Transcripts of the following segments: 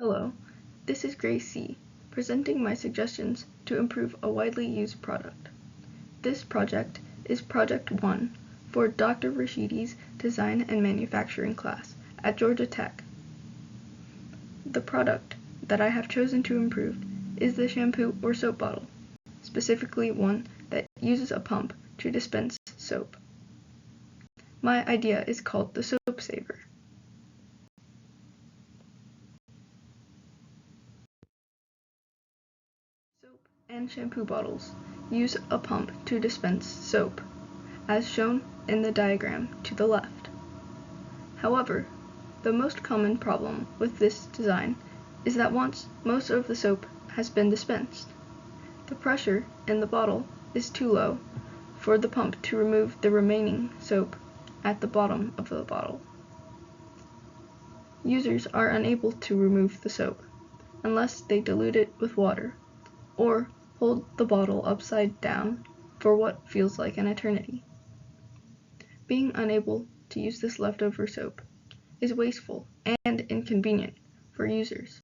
Hello, this is Seay, presenting my suggestions to improve a widely used product. This project is Project 1 for Dr. Rashidi's Design and Manufacturing class at Georgia Tech. The product that I have chosen to improve is the shampoo or soap bottle, specifically one that uses a pump to dispense soap. My idea is called the Soap Saver. Soap and shampoo bottles use a pump to dispense soap, as shown in the diagram to the left. However, the most common problem with this design is that once most of the soap has been dispensed, the pressure in the bottle is too low for the pump to remove the remaining soap at the bottom of the bottle. Users are unable to remove the soap unless they dilute it with water or hold the bottle upside down for what feels like an eternity. Being unable to use this leftover soap is wasteful and inconvenient for users.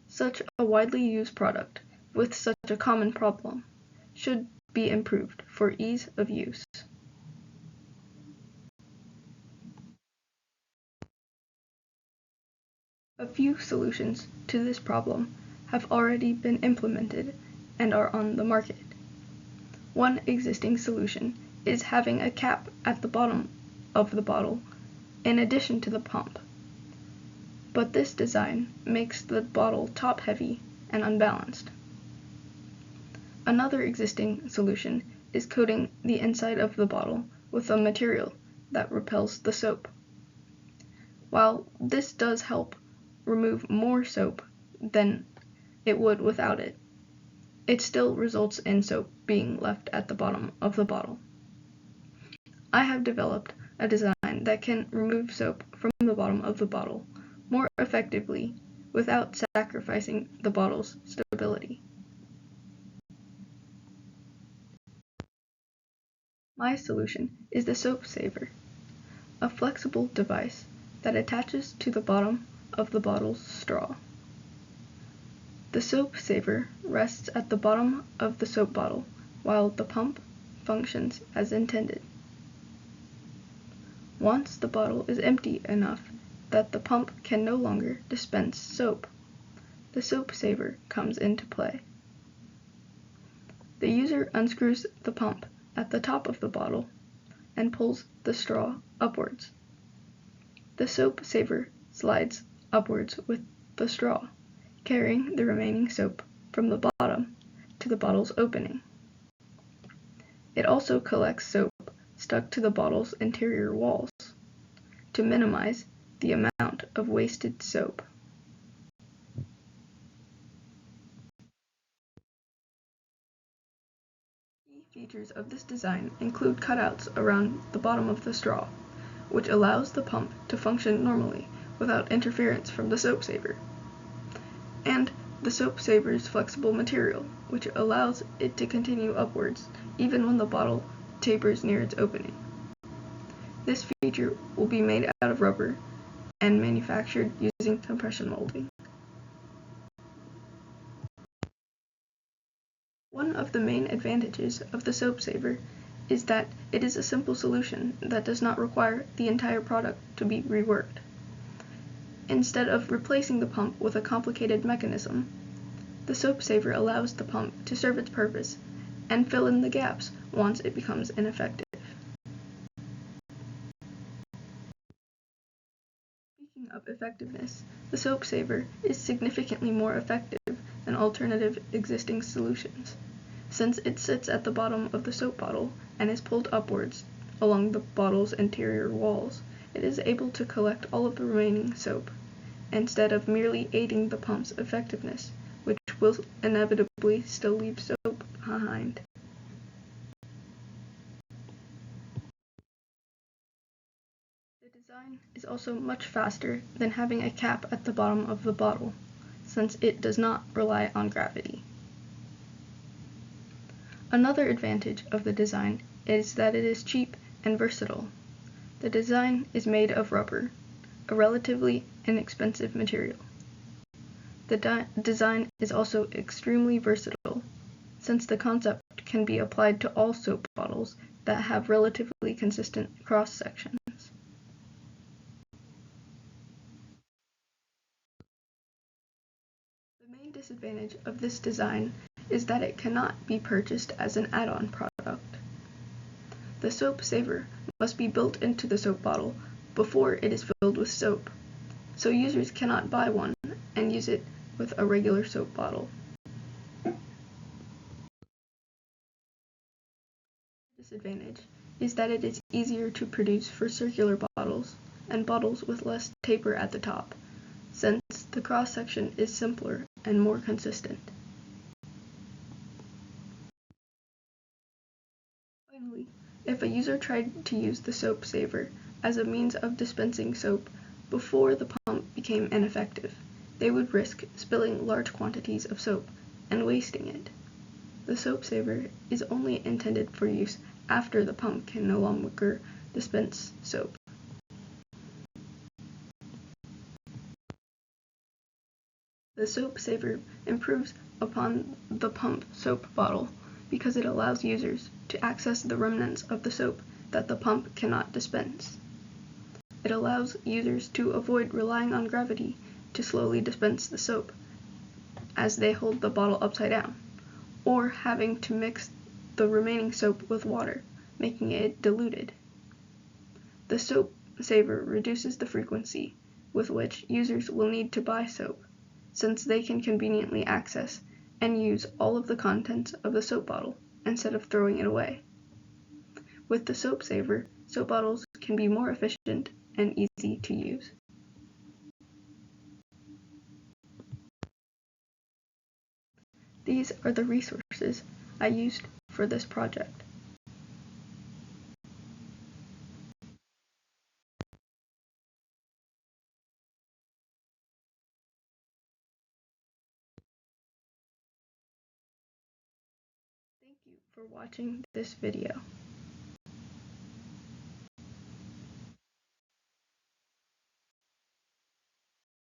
Such a widely used product with such a common problem should be improved for ease of use. A few solutions to this problem have already been implemented and are on the market. One existing solution is having a cap at the bottom of the bottle in addition to the pump, but this design makes the bottle top-heavy and unbalanced. Another existing solution is coating the inside of the bottle with a material that repels the soap. While this does help remove more soap than it would without it, it still results in soap being left at the bottom of the bottle. I have developed a design that can remove soap from the bottom of the bottle more effectively without sacrificing the bottle's stability. My solution is the Soap Saver, a flexible device that attaches to the bottom of the bottle's straw. The Soap Saver rests at the bottom of the soap bottle while the pump functions as intended. Once the bottle is empty enough that the pump can no longer dispense soap, the Soap Saver comes into play. The user unscrews the pump at the top of the bottle and pulls the straw upwards. The Soap Saver slides upwards with the straw, carrying the remaining soap from the bottom to the bottle's opening. It also collects soap stuck to the bottle's interior walls to minimize the amount of wasted soap. Key features of this design include cutouts around the bottom of the straw, which allows the pump to function normally without interference from the Soap Saver, and the Soap Saver's flexible material, which allows it to continue upwards even when the bottle tapers near its opening. This feature will be made out of rubber and manufactured using compression molding. One of the main advantages of the Soap Saver is that it is a simple solution that does not require the entire product to be reworked. Instead of replacing the pump with a complicated mechanism, the Soap Saver allows the pump to serve its purpose and fill in the gaps once it becomes ineffective. Speaking of effectiveness, the Soap Saver is significantly more effective than alternative existing solutions, since it sits at the bottom of the soap bottle and is pulled upwards along the bottle's interior walls. It is able to collect all of the remaining soap, instead of merely aiding the pump's effectiveness, which will inevitably still leave soap behind. The design is also much faster than having a cap at the bottom of the bottle, since it does not rely on gravity. Another advantage of the design is that it is cheap and versatile. The design is made of rubber, a relatively inexpensive material. The design is also extremely versatile, since the concept can be applied to all soap bottles that have relatively consistent cross-sections. The main disadvantage of this design is that it cannot be purchased as an add-on product. The soap saver must be built into the soap bottle before it is filled with soap, so users cannot buy one and use it with a regular soap bottle. Disadvantage is that it is easier to produce for circular bottles and bottles with less taper at the top, since the cross-section is simpler and more consistent. Finally, if a user tried to use the soap saver as a means of dispensing soap before the pump became ineffective, they would risk spilling large quantities of soap and wasting it. The soap saver is only intended for use after the pump can no longer dispense soap. The soap saver improves upon the pump soap bottle because it allows users to access the remnants of the soap that the pump cannot dispense. It allows users to avoid relying on gravity to slowly dispense the soap as they hold the bottle upside down, or having to mix the remaining soap with water, making it diluted. The soap saver reduces the frequency with which users will need to buy soap, since they can conveniently access and use all of the contents of the soap bottle instead of throwing it away. With the soap saver, soap bottles can be more efficient and easy to use. These are the resources I used for this project. Thank you for watching this video.